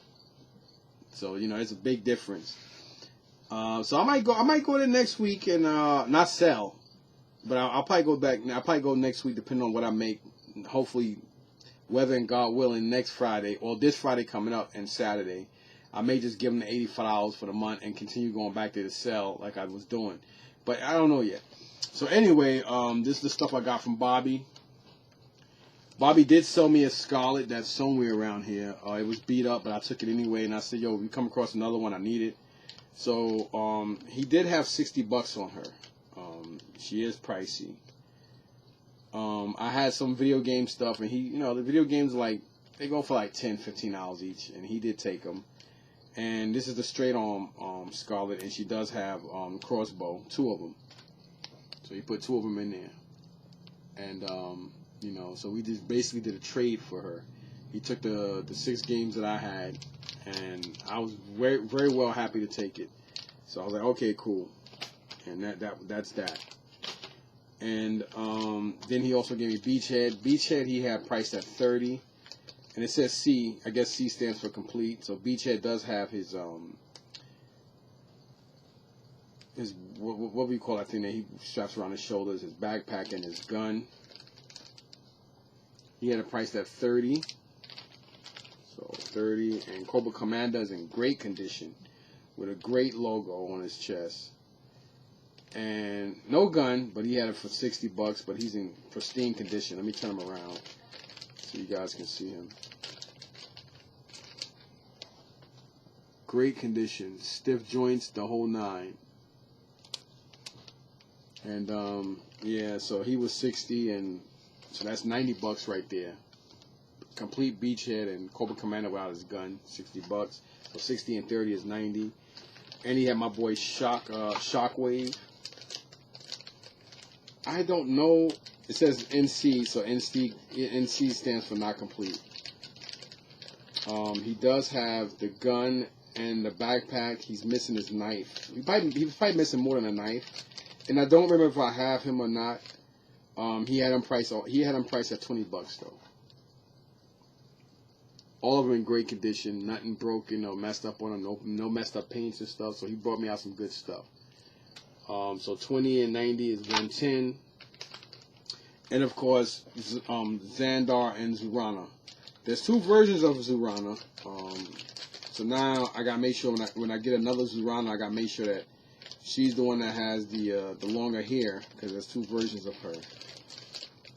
So it's a big difference. So I might go there next week and not sell, but I'll probably go back. I'll probably go next week depending on what I make. Hopefully, weather and God willing, next Friday or this Friday coming up and Saturday, I may just give them the $85 for the month and continue going back there to sell like I was doing. But I don't know yet. So anyway, this is the stuff I got from Bobby. Bobby did sell me a Scarlet that's somewhere around here. It was beat up, but I took it anyway. And I said, yo, if you come across another one, I need it. So he did have $60 on her. She is pricey. I had some video game stuff, and the video games they go for like $10, $15 each, and he did take them. And this is the straight arm Scarlet, and she does have crossbow, 2 of them. So he put 2 of them in there, and so we just basically did a trade for her. He took the 6 games that I had, and I was very, very well happy to take it. So I was like, okay, cool, and that's that. And then he also gave me Beachhead. Beachhead he had priced at $30, and it says C. I guess C stands for complete. So Beachhead does have his what do you call that thing that he straps around his shoulders? His backpack and his gun. He had it priced at $30. So 30, and Cobra Commander is in great condition with a great logo on his chest. And no gun, but he had it for $60, but he's in pristine condition. Let me turn him around so you guys can see him. Great condition, stiff joints, the whole 9. And yeah, so he was 60, and so that's $90 right there. Complete Beachhead and Cobra Commander without his gun, $60. So 60 and 30 is 90. And he had my boy Shockwave. I don't know. It says NC, so NC stands for not complete. He does have the gun and the backpack. He's missing his knife. He was probably missing more than a knife. And I don't remember if I have him or not. He had him priced at $20 though. All of them in great condition, nothing broken or messed up on them, no messed up paints and stuff. So he brought me out some good stuff. So 20 and 90 is 110. And of course, Xandar and Zurana. There's 2 versions of Zurana. So now I gotta make sure when I get another Zurana, I gotta make sure that she's the one that has the longer hair, because there's 2 versions of her.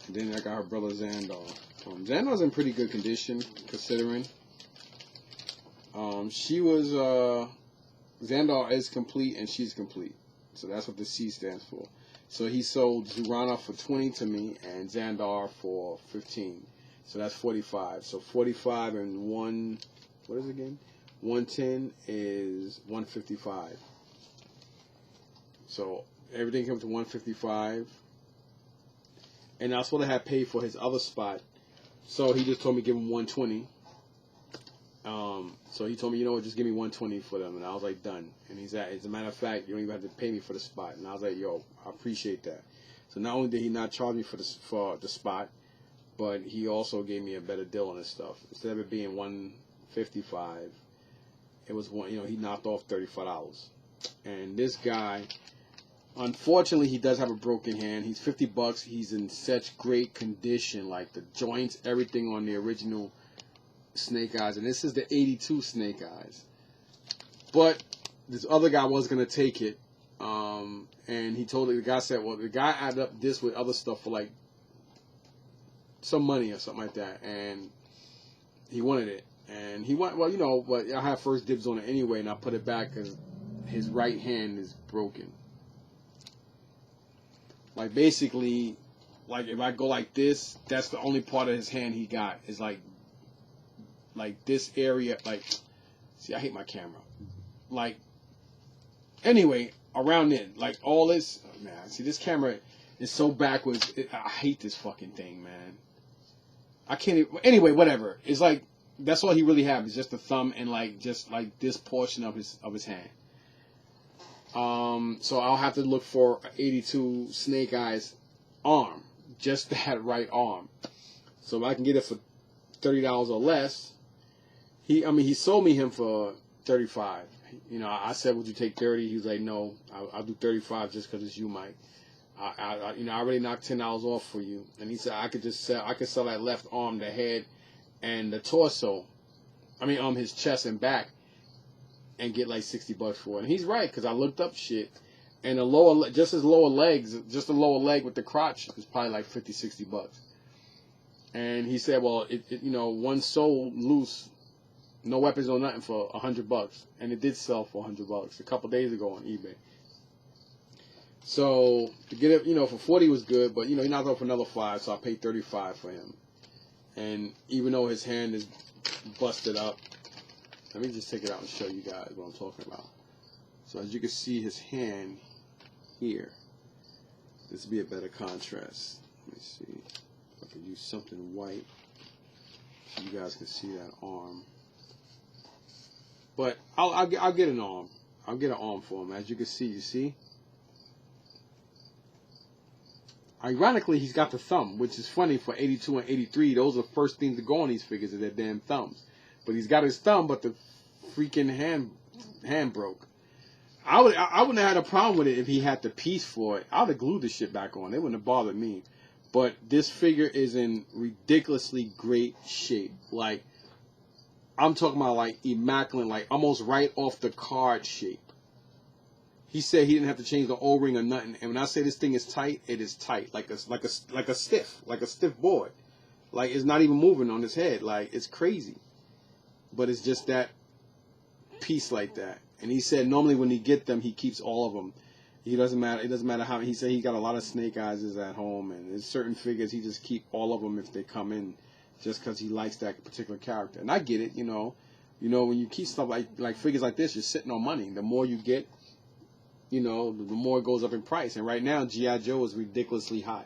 And then I got her brother Xandar. Xandar's in pretty good condition, considering. Xandar is complete and she's complete. So that's what the C stands for. So he sold Zurana for 20 to me and Xandar for 15. So that's 45. So 45 and what is it again? 110 is 155. So everything comes to 155. And I was supposed to have paid for his other spot. So he just told me give him 120. So he told me, you know what, just give me 120 for them. And I was like, done. And as a matter of fact, you don't even have to pay me for the spot. And I was like, yo, I appreciate that. So not only did he not charge me for the spot, but he also gave me a better deal on his stuff. Instead of it being 155, it was he knocked off $35. And this guy, unfortunately, he does have a broken hand. He's $50. He's in such great condition, like the joints, everything on the original Snake Eyes. And this is the 82 Snake Eyes. But this other guy was going to take it. And he told the guy said, well, the guy added up this with other stuff for like some money or something like that. And he wanted it. And he went, well, but I have first dibs on it anyway. And I put it back because his right hand is broken. Like basically, like if I go like this, that's the only part of his hand he got is like like this area, like, see, I hate my camera. Like, anyway, around it, like all this, oh, man, see, this camera is so backwards. I hate this fucking thing, man. I can't even, anyway, whatever. It's like, that's all he really has is just the thumb and like, just like this portion of his hand. So I'll have to look for an 82 Snake Eyes arm, just that right arm. So if I can get it for $30 or less, he sold me him for $35. You know, I said, would you take 30? He was like, no, I'll do 35 just because it's you, Mike. I already knocked $10 off for you. And he said I could sell that left arm, the head, and the torso. His chest and back, and get like $60 for it. And he's right, because I looked up shit, and the lower, just his lower legs, just the lower leg with the crotch is probably like $50-$60. And he said, well, one sold loose, no weapons, no nothing, for $100, and it did sell for $100 a couple days ago on eBay. So to get it, for 40 was good, but he knocked off another 5, so I paid 35 for him. And even though his hand is busted up, let me just take it out and show you guys what I'm talking about. So as you can see, his hand here. This would be a better contrast. Let me see if I can use something white so you guys can see that arm. But I'll get an arm. I'll get an arm for him. As you can see, you see? Ironically, he's got the thumb, which is funny for 82 and 83. Those are the first things to go on these figures, are their damn thumbs. But he's got his thumb, but the freaking hand broke. I wouldn't have had a problem with it if he had the piece for it. I would have glued the shit back on. It wouldn't have bothered me. But this figure is in ridiculously great shape. Like, I'm talking about like immaculate, like almost right off the card shape. He said he didn't have to change the O-ring or nothing. And when I say this thing is tight, it is tight, like a stiff board. Like, it's not even moving on his head. Like, it's crazy. But it's just that piece like that. And he said normally when he get them, he keeps all of them. It doesn't matter how. He said he got a lot of Snake Eyes at home, and there's certain figures he just keep all of them if they come in, just because he likes that particular character. And I get it, when you keep stuff like figures like this, you're sitting on money. The more you get, the more it goes up in price. And right now, G.I. Joe is ridiculously high.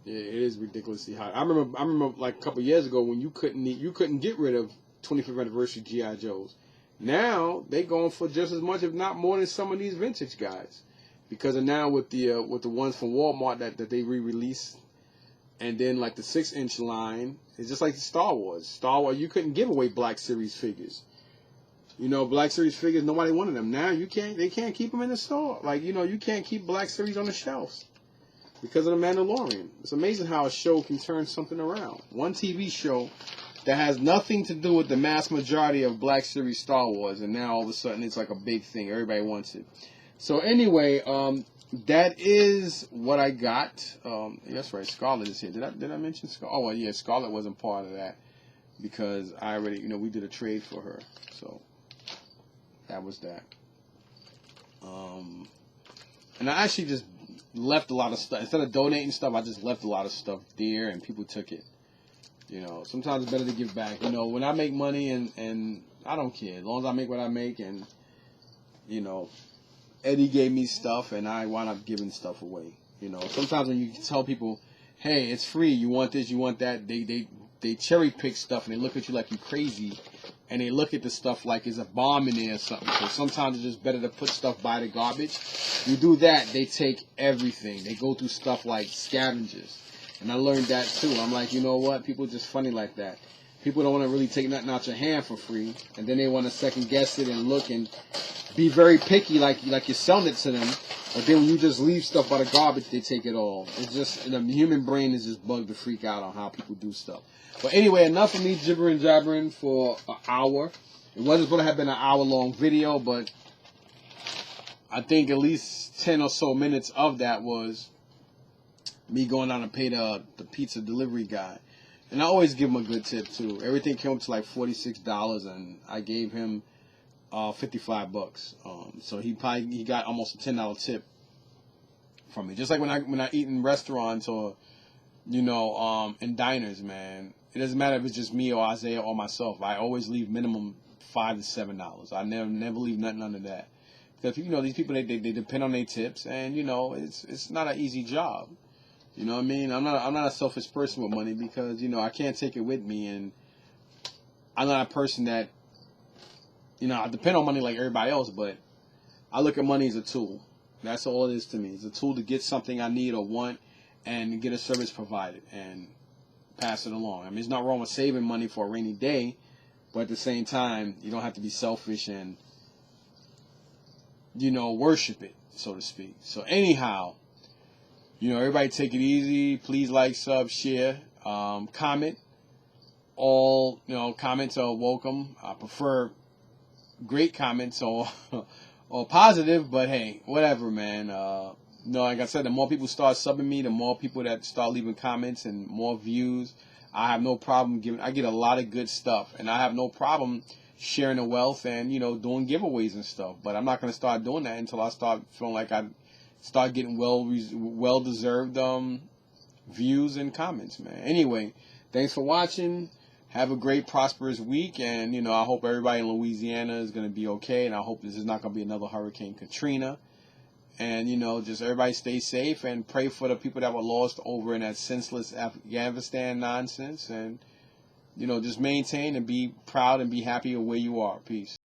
It is ridiculously high. I remember like a couple of years ago when you couldn't get rid of 25th anniversary G.I. Joes. Now they going for just as much, if not more, than some of these vintage guys, because of now with the ones from Walmart that they re-released, and then like the 6-inch line, it's just like the Star Wars. Star Wars, you couldn't give away Black Series figures. Black Series figures, nobody wanted them. Now they can't keep them in the store. Like, you can't keep Black Series on the shelves because of the Mandalorian. It's amazing how a show can turn something around. One TV show that has nothing to do with the mass majority of Black Series Star Wars, and now all of a sudden it's like a big thing. Everybody wants it. So anyway, that is what I got. That's right, Scarlet is here. Did I mention Scarlet? Oh, well, yeah, Scarlet wasn't part of that because I already, we did a trade for her. So that was that. And I actually just left a lot of stuff. Instead of donating stuff, I just left a lot of stuff there, and people took it. Sometimes it's better to give back. When I make money, and I don't care. As long as I make what I make, and, Eddie gave me stuff, and I wound up giving stuff away. Sometimes when you tell people, hey, it's free, you want this, you want that, they cherry pick stuff, and they look at you like you're crazy, and they look at the stuff like it's a bomb in there or something. So sometimes it's just better to put stuff by the garbage. You do that, they take everything. They go through stuff like scavengers. And I learned that too. I'm like, you know what? People are just funny like that. People don't want to really take nothing out your hand for free, and then they want to second guess it and look and be very picky, like you're selling it to them. But then when you just leave stuff by the garbage, they take it all. It's just, the human brain is just bugged to freak out on how people do stuff. But anyway, enough of me gibbering jabbering for an hour. It wasn't supposed to have been an hour-long video, but I think at least 10 or so minutes of that was me going down to pay the pizza delivery guy. And I always give him a good tip too. Everything came up to like $46, and I gave him $55. So he got almost a $10 tip from me. Just like when I eat in restaurants or in diners, man. It doesn't matter if it's just me or Isaiah or myself. I always leave minimum $5 to $7. I never leave nothing under that. Because these people they depend on their tips, and it's not an easy job. You know what I mean? I'm not a selfish person with money because I can't take it with me, and I'm not a person that I depend on money like everybody else, but I look at money as a tool. That's all it is to me. It's a tool to get something I need or want and get a service provided and pass it along. I mean, it's not wrong with saving money for a rainy day, but at the same time, you don't have to be selfish and, worship it, so to speak. So anyhow, everybody take it easy. Please like, sub, share, comment. All, comments are welcome. I prefer great comments or positive, but hey, whatever, man. Like I said, the more people start subbing me, the more people that start leaving comments and more views. I have no problem I get a lot of good stuff, and I have no problem sharing the wealth and, doing giveaways and stuff. But I'm not going to start doing that until I start feeling like I start getting well-deserved views and comments, man. Anyway, thanks for watching. Have a great, prosperous week, and, I hope everybody in Louisiana is going to be okay, and I hope this is not going to be another Hurricane Katrina. And, just everybody stay safe and pray for the people that were lost over in that senseless Afghanistan nonsense. And, just maintain and be proud and be happy of where you are. Peace.